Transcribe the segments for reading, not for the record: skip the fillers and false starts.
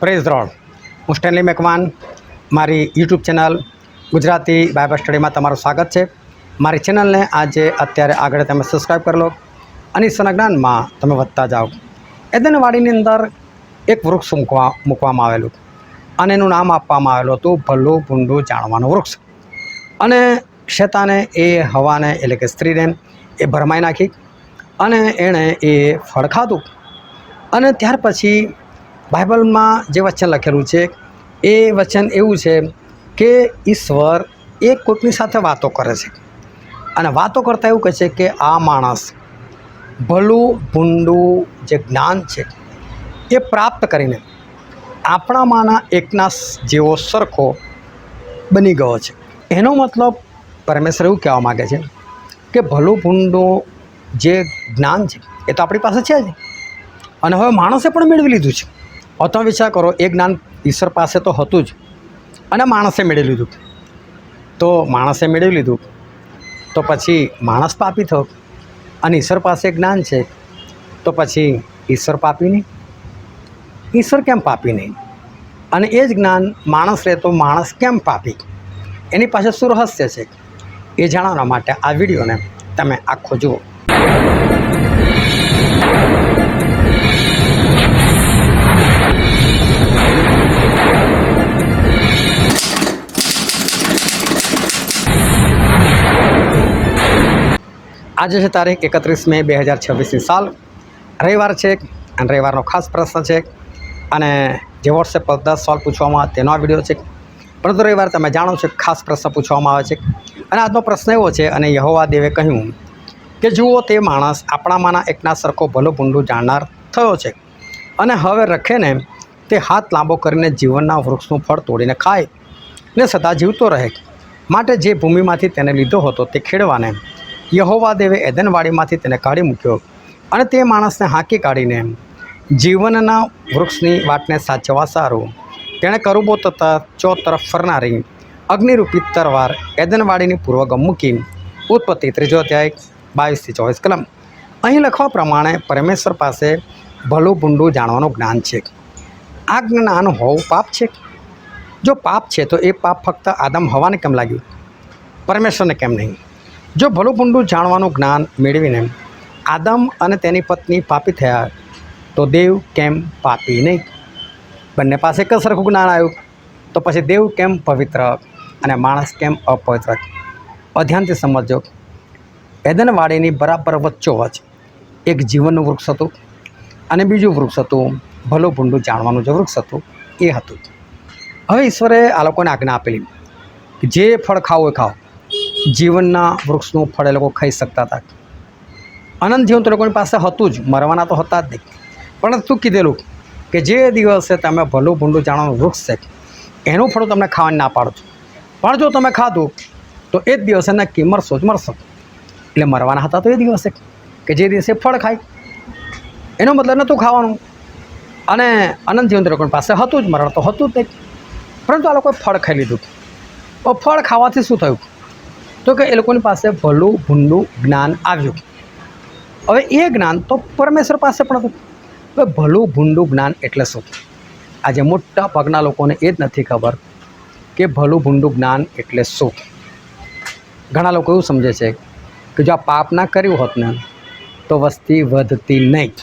Praise road. હું Stanley Macwan. મારી YouTube channel Gujarati Bible સ્ટડીમાં તમારું સ્વાગત છે. મારી ચેનલને આજે અત્યારે આગળ તમે સબસ્ક્રાઈબ કરી લો અને ઈશ્વરના જ્ઞાનમાં તમે વધતા જાઓ. એદનવાડીની અંદર એક વૃક્ષ મૂકવામાં આવેલું અને એનું નામ આપવામાં આવેલું હતું ભલું ભૂંડું જાણવાનું વૃક્ષ. અને શેતાને એ હવાને એટલે કે સ્ત્રીને એ ભરમાઈ નાખી અને એણે એ ફળ ખાધું. અને ત્યાર પછી બાઇબલમાં જે વચન લખેલું છે એ વચન એવું છે કે ઈશ્વર એક કોઈકની સાથે વાતો કરે છે અને વાતો કરતાં એવું કહે છે કે આ માણસ ભલું ભૂંડું જે જ્ઞાન છે એ પ્રાપ્ત કરીને આપણામાંના એકના જેવો સરખો બની ગયો છે. એનો મતલબ પરમેશ્વર એવું કહેવા માગે છે કે ભલું ભૂંડું જે જ્ઞાન છે એ તો આપણી પાસે છે જ અને હવે માણસે પણ મેળવી લીધું છે. હવે તમે વિચાર કરો, એ જ્ઞાન ઈશ્વર પાસે તો હતું જ અને માણસે મેળવી લીધું. તો માણસે મેળવી લીધું તો પછી માણસ પાપી થયો અને ઈશ્વર પાસે જ્ઞાન છે તો પછી ઈશ્વર પાપી નહીં? ઈશ્વર કેમ પાપી નહીં? અને એ જ જ્ઞાન માણસ રહે તો માણસ કેમ પાપી? એની પાસે શું રહસ્ય છે એ જાણવા માટે આ વિડીયોને તમે આખો જુઓ. આજે છે તારીખ 31 મે 2026 સાલ, રવિવાર છે અને રવિવારનો ખાસ પ્રશ્ન છે અને જે વોટ્સએપ પર 10 સવાલ પૂછવામાં આવે તેનો આ વિડીયો છે. પરંતુ રવિવાર તમે જાણો છો ખાસ પ્રશ્ન પૂછવામાં આવે છે અને આજનો પ્રશ્ન એવો છે અને યહોવા દેવે કહ્યું કે જુઓ, તે માણસ આપણામાંના એકના સરખો ભલો ભૂંડું જાણનાર થયો છે અને હવે રખેને તે હાથ લાંબો કરીને જીવનના વૃક્ષનું ફળ તોડીને ખાય ને સદા જીવતો રહે. માટે જે ભૂમિમાંથી તેને લીધો હતો તે ખેડવાને યહોવા દેવે એદનવાડીમાંથી તેને કાઢી મૂક્યો અને તે માણસને હાંકી કાઢીને જીવનના વૃક્ષની વાટને સાચવવા સારું તેણે કરુબો તથા ચોતરફ ફરનારી અગ્નિરૂપી તરવાર એદનવાડીની પૂર્વગમ મૂકી. ઉત્પત્તિ 3 અધ્યાય 22-24 કલમ. અહીં લખવા પ્રમાણે પરમેશ્વર પાસે ભલું ભૂંડું જાણવાનું જ્ઞાન છે. આ જ્ઞાન હોવું પાપ છે? જો પાપ છે તો એ પાપ ફક્ત આદમ હવાને કેમ લાગ્યું, પરમેશ્વરને કેમ નહીં? જો ભલું ભૂંડું જાણવાનું જ્ઞાન મેળવીને આદમ અને તેની પત્ની પાપી થયા તો દેવ કેમ પાપી નહીં? બંને પાસે એક જ સરખું જ્ઞાન આવ્યું તો પછી દેવ કેમ પવિત્ર અને માણસ કેમ અપવિત્ર? ધ્યાનથી સમજો. એદનવાડીની બરાબર વચ્ચોવચ્ચ એક જીવનનું વૃક્ષ હતું અને બીજું વૃક્ષ હતું ભલું ભૂંડું જાણવાનું જે વૃક્ષ હતું એ હતું. હવે ઈશ્વરે આ લોકોને આજ્ઞા આપેલી કે જે ફળ ખાવું એ ખાઓ. જીવનના વૃક્ષનું ફળ એ લોકો ખાઈ શકતા હતા. અનંત જીવન તો લોકોની પાસે હતું જ, મરવાના તો હતા જ નહીં. પણ શું કીધેલું કે જે દિવસે તમે ભલું ભૂંડું જાણવાનું વૃક્ષ છે એનું ફળ તમને ખાવાની ના પાડો છો, પણ જો તમે ખાધું તો એ જ દિવસે નક્કી મરશો જ મરશો. એટલે મરવાના હતા તો એ દિવસે કે જે દિવસે ફળ ખાય, એનો મતલબ નહોતું ખાવાનું. અને અનંત જીવન તો લોકોની પાસે હતું જ, મરણ તો હતું જ નહીં. પરંતુ આ લોકોએ ફળ ખાઈ લીધું. ફળ ખાવાથી શું થયું તો કે એ લોકોની પાસે ભલું ભૂંડું જ્ઞાન આવ્યું. હવે એ જ્ઞાન તો પરમેશ્વર પાસે પણ હતું. હવે ભલું ભૂંડું જ્ઞાન એટલે શું? આજે મોટા ભાગના લોકોને એ જ નથી ખબર કે ભલું ભૂંડું જ્ઞાન એટલે શું. ઘણા લોકો એવું સમજે છે કે જો આ પાપ ના કર્યું હોત ને તો વસ્તી વધતી નહીં.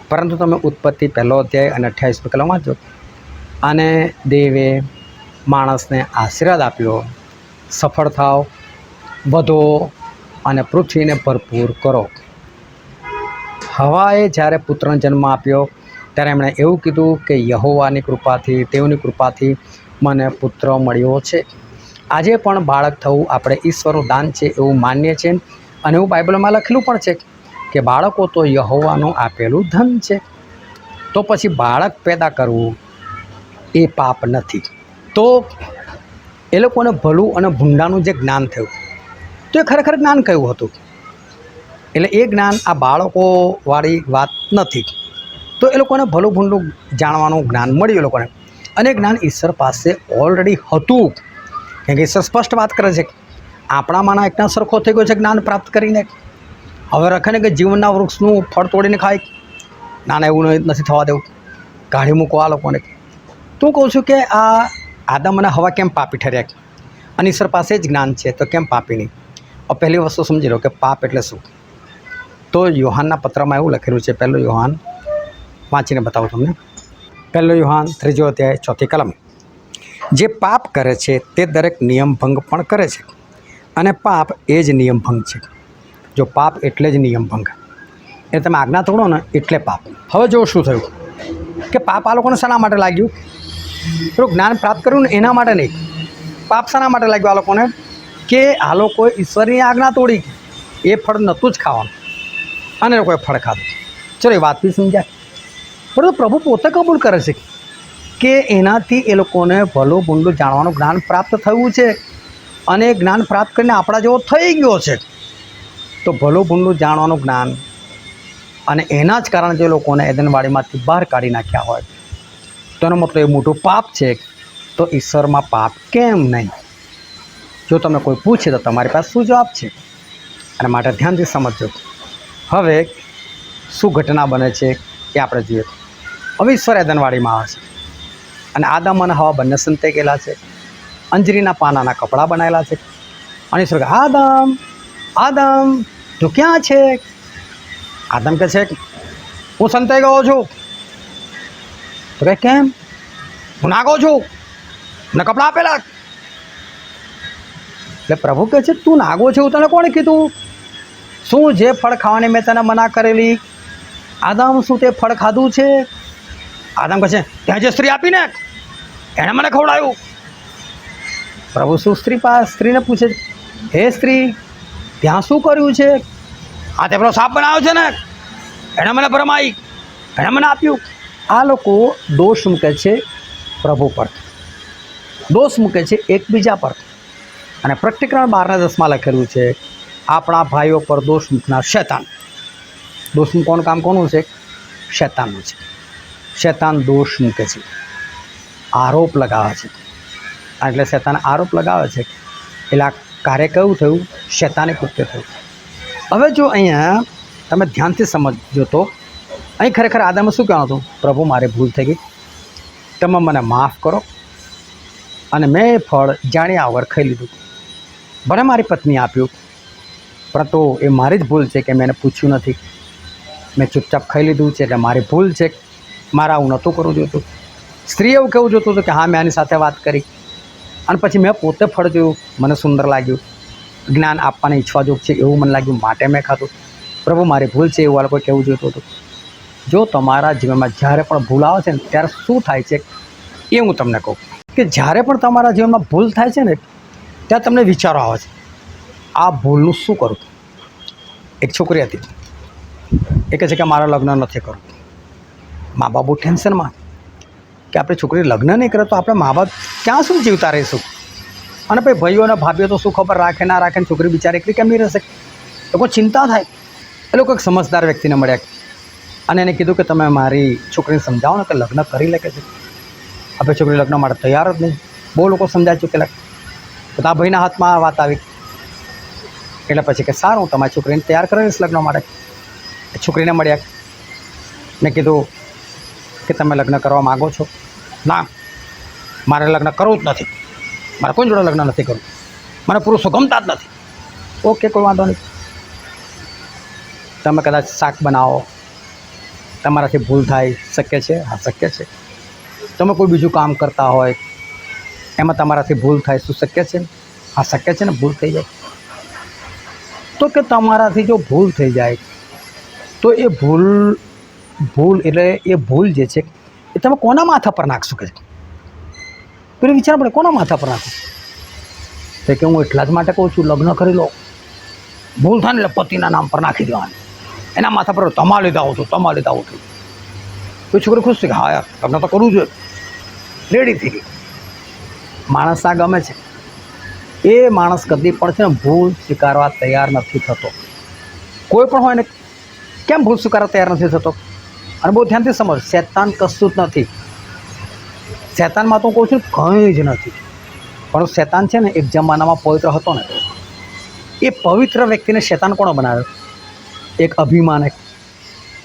પરંતુ તમે ઉત્પત્તિ 1 અધ્યાય અને 28 કલમ વાંચો. અને દેવે માણસને આશીર્વાદ આપ્યો, સફળ થાવ, વધો અને પૃથ્વીને ભરપૂર કરો. હવાએ જ્યારે પુત્રનો જન્મ આપ્યો ત્યારે એમણે એવું કીધું કે યહોવાની કૃપાથી, તેઓની કૃપાથી મને પુત્ર મળ્યો છે. આજે પણ બાળક થવું આપણે ઈશ્વરનું દાન છે એવું માનીએ છીએ અને એવું બાઇબલમાં લખેલું પણ છે કે બાળકો તો યહોવાનું આપેલું ધન છે. તો પછી બાળક પેદા કરવું એ પાપ નથી. તો એ લોકોને ભલું અને ભૂંડાનું જે જ્ઞાન થયું તો એ ખરેખર જ્ઞાન કયું હતું? એટલે એ જ્ઞાન આ બાળકોવાળી વાત નથી. તો એ લોકોને ભલું ભૂંડું જાણવાનું જ્ઞાન મળ્યું એ લોકોને અને એ જ્ઞાન ઈશ્વર પાસે ઓલરેડી હતું. કેમ કે ઈશ્વર સ્પષ્ટ વાત કરે છે આપણામાંના એકના સરખો થઈ ગયો છે જ્ઞાન પ્રાપ્ત કરીને. હવે રખે ને કે જીવનના વૃક્ષનું ફળ તોડીને ખાય? ના, એવું નથી થવા દેવું. કાઢી મૂકો આ લોકોને. તો હું કહું છું કે આ આદમ અને હવા કેમ પાપી ઠર્યા, અને ઈશ્વર પાસે જ જ્ઞાન છે તો કેમ પાપી નહીં? પહેલી વસ્તુ સમજી લો કે પાપ એટલે શું. તો યોહાનના પત્રમાં એવું લખેલું છે, પહેલો યોહાન વાંચીને બતાવું તમને. પહેલો યોહાન 3 અધ્યાય 4 કલમ. જે પાપ કરે છે તે દરેક નિયમભંગ પણ કરે છે, અને પાપ એ જ નિયમભંગ છે. જો પાપ એટલે જ નિયમભંગ, એ તમે આજ્ઞા તોડો ને એટલે પાપ. હવે જો શું થયું કે પાપ આ લોકોને શાના માટે લાગ્યું? પેલું જ્ઞાન પ્રાપ્ત કર્યું ને એના માટે નહીં. પાપ શાના માટે લાગ્યું આ લોકોને? કે આ લોકોએ ઈશ્વરની આજ્ઞા તોડી, એ ફળ નહોતું જ ખાવાનું અને એ લોકોએ ફળ ખાધું. ચલો એ વાત બી સમજ્યા. પરંતુ પ્રભુ પોતે કબૂલ કરે છે કે એનાથી એ લોકોને ભલું ભૂંડું જાણવાનું જ્ઞાન પ્રાપ્ત થયું છે, અને એ જ્ઞાન પ્રાપ્ત કરીને આપણા જેવો થઈ ગયો છે. તો ભલું ભૂંડું જાણવાનું જ્ઞાન, અને એના જ કારણે જે લોકોને એદનવાડીમાંથી બહાર કાઢી નાખ્યા હોય, તો એનો મતલબ એ મોટું પાપ છે. તો ઈશ્વરમાં પાપ કેમ નહીં? જો તમને કોઈ પૂછે તો તમારી પાસે શું જવાબ છે? અને માટે ધ્યાનથી સમજજો. હવે શું ઘટના બને છે એ આપણે જોઈએ. હવે ઈશ્વર એદનવાડીમાં આવે છે, અને આદમ અને હવા બંને સંતાઈ ગયેલા છે. અંજીરીના પાનાના કપડાં બનાવેલા છે, અને ઈશ્વર કહે, આદમ આદમ તું ક્યાં છે? આદમ કહે છે, હું સંતાઈ ગયો છું. તો કહે, કેમ? હું નાગો છું, મને કપડાં આપેલા. એટલે પ્રભુ કહે છે, તું નાગો છે એવું તને કોણે કીધું? શું જે ફળ ખાવાની મેં તને મના કરેલી, આદમ શું તે ફળ ખાધું છે? આદમ કહે છે, ત્યાં જે સ્ત્રી આપીને એણે મને ખવડાવ્યું. પ્રભુ શું સ્ત્રીને પૂછે છે, હે સ્ત્રી ત્યાં શું કર્યું છે? આ તે પેલો સાપ બનાવ્યો છે ને, એણે મને ભરમાઈ, એણે મને આપ્યું. આ લોકો દોષ મૂકે છે પ્રભુ પર, દોષ મૂકે છે એકબીજા પર. અને પ્રકટીકરણ 12:10 લખેલું છે, આપણા ભાઈઓ પર દોષ મૂકનાર શૈતાન. દોષ મૂકવાનું કામ કોનું છે? શૈતાનનું છે. શૈતાન દોષ મૂકે છે, આરોપ લગાવે છે. એટલે શૈતાન આરોપ લગાવે છે એટલે આ કાર્ય કયું થયું? શૈતાની કૃત્ય થયું. હવે જો અહીંયા તમે ધ્યાનથી સમજો તો અહીં ખરેખર આદમે શું કહેવાનું હતું? પ્રભુ મારી ભૂલ થઈ ગઈ, તમે મને માફ કરો, અને મેં એ ફળ જાણ્યા વગર ખાઈ લીધું. ભલે મારી પત્ની આપ્યું, પરંતુ એ મારી જ ભૂલ છે કે મેં એને પૂછ્યું નથી, મેં ચૂપચાપ ખાઈ લીધું છે, એટલે મારી ભૂલ છે. મારે આવું નહોતું કરવું જોઈતું. સ્ત્રીએ એવું કહેવું જોઈતું હતું કે હા મેં આની સાથે વાત કરી, અને પછી મેં પોતે ફળ જોયું, મને સુંદર લાગ્યું, જ્ઞાન આપવાની ઈચ્છા જોગ છે એવું મને લાગ્યું, માટે મેં ખાધું. પ્રભુ મારી ભૂલ છે એવું આ લોકોએ કહેવું જોઈતું હતું. જો તમારા જીવનમાં જ્યારે પણ ભૂલ આવે છે ને ત્યારે શું થાય છે એ હું તમને કહું કે જ્યારે પણ તમારા જીવનમાં ભૂલ થાય છે ને ત્યાં તમને વિચારો આવે છે, આ ભૂલનું શું કરું? એક છોકરી હતી, એ કહે છે કે મારા લગ્ન નથી કરવું. મા બાપ બહુ ટેન્શનમાં કે આપણે છોકરી લગ્ન નહીં કરે તો આપણે મા બાપ ક્યાં શું જીવતા રહીશું? અને ભાઈ ભાઈઓ અને ભાભીઓ તો શું ખબર રાખે ના રાખે, છોકરી બિચારી એકલી કેમ નહીં રહેશે? લોકો ચિંતા થાય. એ લોકો એક સમજદાર વ્યક્તિને મળ્યા અને એને કીધું કે તમે મારી છોકરીને સમજાવો ને કે લગ્ન કરી લે. કે છે આપણે છોકરી લગ્ન માટે તૈયાર જ નહીં. બહુ લોકો સમજાય ચૂકેલા. તો આ ભાઈના હાથમાં વાત આવી. એટલે પછી કે સારું, તમારી છોકરીને તૈયાર કરીશ લગ્ન માટે. છોકરીને મળ્યા, મેં કીધું કે તમે લગ્ન કરવા માગો છો? ના, મારે લગ્ન કરવું જ નથી, મારે કોઈ જોડે લગ્ન નથી કરવું, મને પુરુષો ગમતા જ નથી. ઓકે, કોઈ વાંધો નહીં. તમે કદાચ શાક બનાવો, તમારાથી ભૂલ થાય, શક્ય છે? હા શક્ય છે. તમે કોઈ બીજું કામ કરતા હોય એમાં તમારાથી ભૂલ થાય, શું શક્ય છે? હા શક્ય છે ને, ભૂલ થઈ જાય. તો કે તમારાથી જો ભૂલ થઈ જાય તો એ ભૂલ એટલે એ ભૂલ જે છે એ તમે કોના માથા પર નાખશો? કે પેલું વિચાર પડે, કોના માથા પર નાખો? તો કે હું એટલા જ માટે કહું છું લગ્ન કરી લો. ભૂલ થાય ને એટલે પતિના નામ પર નાખી દેવાની, એના માથા પર તમારે લીધા આવું છું, તમારે લીધા આવું છું. તો છોકરી ખુશ થઈ કે હા યાર લગ્ન તો કરવું જોઈએ, રેડી થઈ ગઈ. માણસ આ ગમે છે, એ માણસ કદી પણ છે ને ભૂલ સ્વીકારવા તૈયાર નથી થતો. કોઈ પણ હોય ને, કેમ ભૂલ સ્વીકારવા તૈયાર નથી થતો? અને બહુ ધ્યાનથી સમજ, શૈતાન કશું જ નથી. શૈતાનમાં તો હું કહું છું કંઈ જ નથી. પણ શૈતાન છે ને એક જમાનામાં પવિત્ર હતો ને, એ પવિત્ર વ્યક્તિને શૈતાન કોણ બનાવ્યો? એક અભિમાન.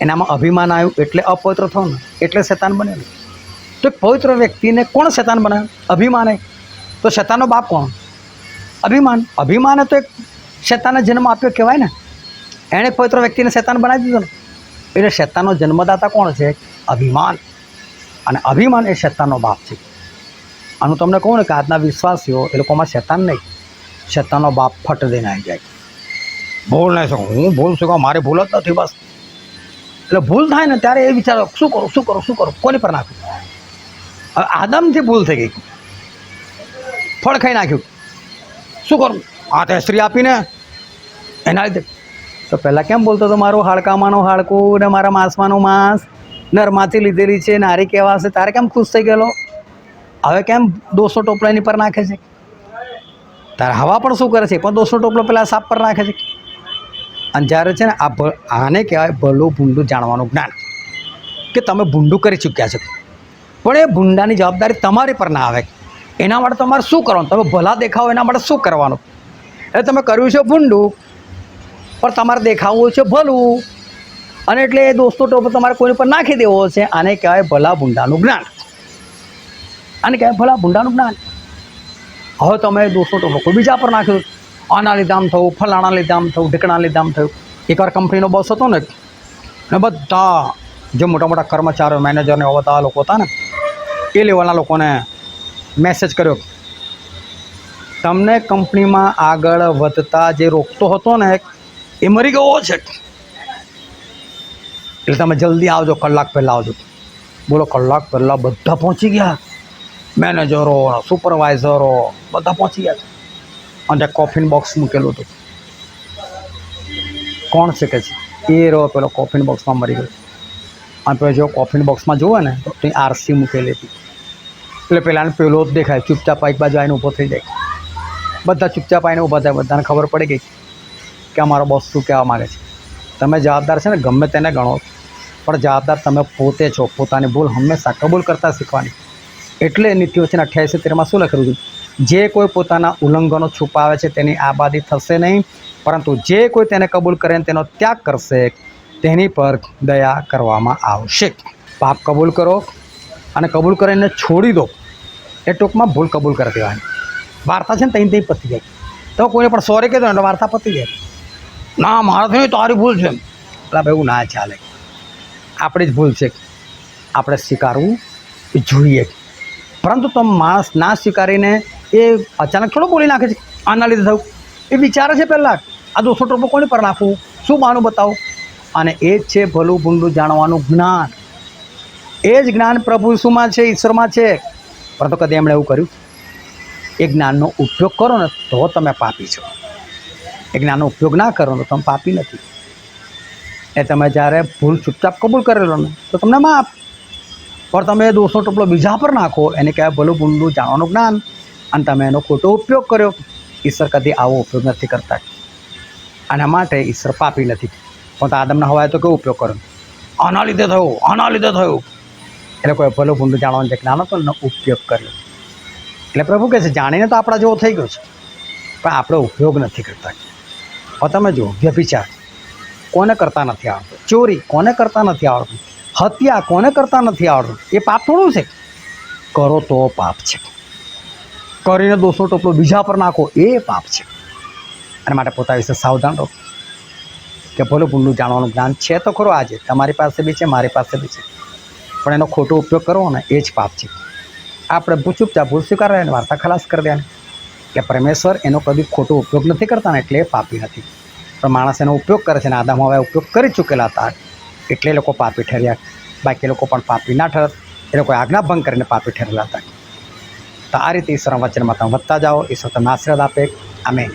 એનામાં અભિમાન આવ્યું એટલે અપવિત્ર થયો ને, એટલે શૈતાન બનેલું. તો એક પવિત્ર વ્યક્તિને કોણ શેતાન બનાવે? અભિમાન. તો શેતાનનો બાપ કોણ? અભિમાન. અભિમાને તો એક શેતાનને જન્મ આપ્યો કહેવાય ને. એણે પવિત્ર વ્યક્તિને શેતાન બનાવી દીધો ને. એટલે શેતાનનો જન્મદાતા કોણ છે? અભિમાન. અને અભિમાન એ શેતાનનો બાપ છે. આનું તમને કહું ને કે આજના વિશ્વાસીઓ એ લોકોમાં શેતાન નહીં, શેતાનનો બાપ ફટ દઈને આવી જાય. ભૂલ નહીં શકું, હું ભૂલ શકું, મારી ભૂલ જ નથી બસ. એટલે ભૂલ થાય ને ત્યારે એ વિચારો શું કરું શું કરું શું કરું, કોની પર નાખ્યું? હવે આદમથી ભૂલ થઈ ગઈ, ફળ ખાઈ નાખ્યું, શું કરું? આ તો સ્ત્રી આપીને એના લીધે. તો પહેલાં કેમ બોલતો હતો મારું હાડકામાંનું હાડકું ને મારા માંસમાંનું માંસ નરમાંથી લીધેલી છે, નારી કહેવાશે? તારે કેમ ખુશ થઈ ગયેલો? હવે કેમ 200 ટોપલાની પર નાખે છે? તારે હવા પણ શું કરે છે? પણ 200 ટોપલો પેલા સાપ પર નાખે છે. અને જ્યારે છે ને આને કહેવાય ભલું ભૂંડું જાણવાનું જ્ઞાન, કે તમે ભૂંડું કરી ચૂક્યા છો, પણ એ ભૂંડાની જવાબદારી તમારી પર ના આવે. એના માટે તમારે શું કરવાનું? તમે ભલા દેખાવો એના માટે શું કરવાનું? એટલે તમે કર્યું છે ભૂંડું, પણ તમારે દેખાવું છે ભલું, અને એટલે એ 200 ટોપલો તમારે કોઈ પર નાખી દેવો છે. આને કહેવાય ભલા ભૂંડાનું જ્ઞાન. આને કહેવાય ભલા ભૂંડાનું જ્ઞાન. હવે તમે 200 ટોપલો કોઈ બીજા પર નાખ્યું, આના લીધે આમ થયું, ફલાણા લીધે આમ થયું, ઢીકણા લીધે આમ થયું. એકવાર કંપનીનો બોસ હતો ને બધા જે મોટા મોટા કર્મચારીઓ, મેનેજરને એવા બધા લોકો હતા ને, એ લેવલના લોકોને મેસેજ કર્યો, તમને કંપનીમાં આગળ વધતા જે રોકતો હતો ને એ મરી ગયો છે, એટલે તમે જલ્દી આવજો, કલાક પહેલાં આવજો. બોલો, કલાક પહેલાં બધા પહોંચી ગયા, મેનેજરો, સુપરવાઇઝરો બધા પહોંચી ગયા છે. અને ત્યાં કોફીન બોક્સ મૂકેલું હતું. કોણ છે કે છે એ રહ્યો પેલો કોફીન બોક્સમાં મરી ગયો. અને પેલો જો કોફીન બોક્સમાં જુએ ને તો ત્યાં આરસી મૂકેલી હતી. એટલે પેલાને પેલો જ દેખાય, ચૂપચાપ એક બાજુ આવીને ઊભો થઈ જાય. બધા ચૂપચાપ આવીને ઊભા થાય. બધાને ખબર પડી ગઈ કે અમારો બોસ શું કહેવા માગે છે. તમે જવાબદાર છે ને ગમે તેને ગણો, પણ જવાબદાર તમે પોતે છો. પોતાની ભૂલ હંમેશા કબૂલ કરતાં શીખવાની. એટલે નીતિવચન 28:13 શું લખેલું છે? જે કોઈ પોતાના ઉલ્લંઘનો છુપાવે છે તેની આબાદી થશે નહીં, પરંતુ જે કોઈ તેને કબૂલ કરે તેનો ત્યાગ કરશે તેની પર દયા કરવામાં આવશે. પાપ કબૂલ કરો અને કબૂલ કરીને છોડી દો, એ ટૂંકમાં ભૂલ કબૂલ કરી દેવાની. વાર્તા છે ને ત્યાં પતી જાય. તો કોઈને પણ સોરી કહેતો એટલે વાર્તા પતી જાય. ના મારાથી નહીં, તારી ભૂલ છે. એટલે એવું ના ચાલે. આપણી જ ભૂલ છે, આપણે સ્વીકારવું જોઈએ. પરંતુ તમે માણસ ના સ્વીકારીને એ અચાનક થોડું બોલી નાખે છે આના લીધે થયું. એ વિચારે છે પહેલાં આ 200 ટોપલો કોની પર નાખવું, શું બહાનું બતાવું. અને એ જ છે ભલું ભૂંડું જાણવાનું જ્ઞાન. એ જ જ્ઞાન પ્રભુ ઈસુમાં છે, ઈશ્વરમાં છે. પરંતુ કદી એમણે એવું કર્યું? એ જ્ઞાનનો ઉપયોગ કરો ને તો તમે પાપી છો. એ જ્ઞાનનો ઉપયોગ ના કરો ને તો તમે પાપી નથી. એ તમે જ્યારે ભૂલ ચૂપચાપ કબૂલ કરેલો ને તો તમને માફ. પણ તમે 200 ટોપલો બીજા પર નાખો, એને કહેવાય ભલું ભૂંડું જાણવાનું જ્ઞાન, અને તમે એનો ખોટો ઉપયોગ કર્યો. ઈશ્વર કદી આવો ઉપયોગ નથી કરતા. આના માટે ઈશ્વર પાપી નથી. પણ આદમને હવાએ તો કેવો ઉપયોગ કર્યો? આના લીધે થયું, આના લીધે થયું. એટલે કોઈ ભલું ભૂંડું જાણવાનું જે જ્ઞાન હતો એનો ઉપયોગ કર્યો. એટલે પ્રભુ કહે છે જાણીને તો આપણા જેવો થઈ ગયો છે, પણ આપણે ઉપયોગ નથી કરતા. હવે તમે જુઓ, વ્યભિચાર કોને કરતા નથી આવડતું? ચોરી કોને કરતા નથી આવડતું? હત્યા કોને કરતા નથી આવડતું? એ પાપ થોડું છે? કરો તો પાપ છે. કરીને 200 ટોપલો બીજા પર નાખો એ પાપ છે. અને માટે પોતા વિશે સાવધાન રહો કે ભલું ભૂંડું જાણવાનું જ્ઞાન છે તો ખરો, આજે તમારી પાસે બી છે, મારી પાસે બી છે, પણ એનો ખોટો ઉપયોગ કરવો ને એ જ પાપ છે. આપણે ચૂપચાપ ભૂલ સ્વીકારે અને વાર્તા ખલાસ કરી દેવાની કે પરમેશ્વર એનો કદી ખોટો ઉપયોગ નથી કરતા ને એટલે એ પાપી નથી. પણ માણસ એનો ઉપયોગ કરે છે, અને આદમ હવે ઉપયોગ કરી ચૂકેલા હતા એટલે એ લોકો પાપી ઠર્યા. બાકી લોકો પણ પાપી ના ઠરત. એ લોકો આજ્ઞા ભંગ કરીને પાપી ઠરેલા હતા. તો આ રીતે ઈશ્વરના વચનમાં તમે વધતા જાઓ. ઈશ્વર તમને આશીર્વાદ આપે. આમેન.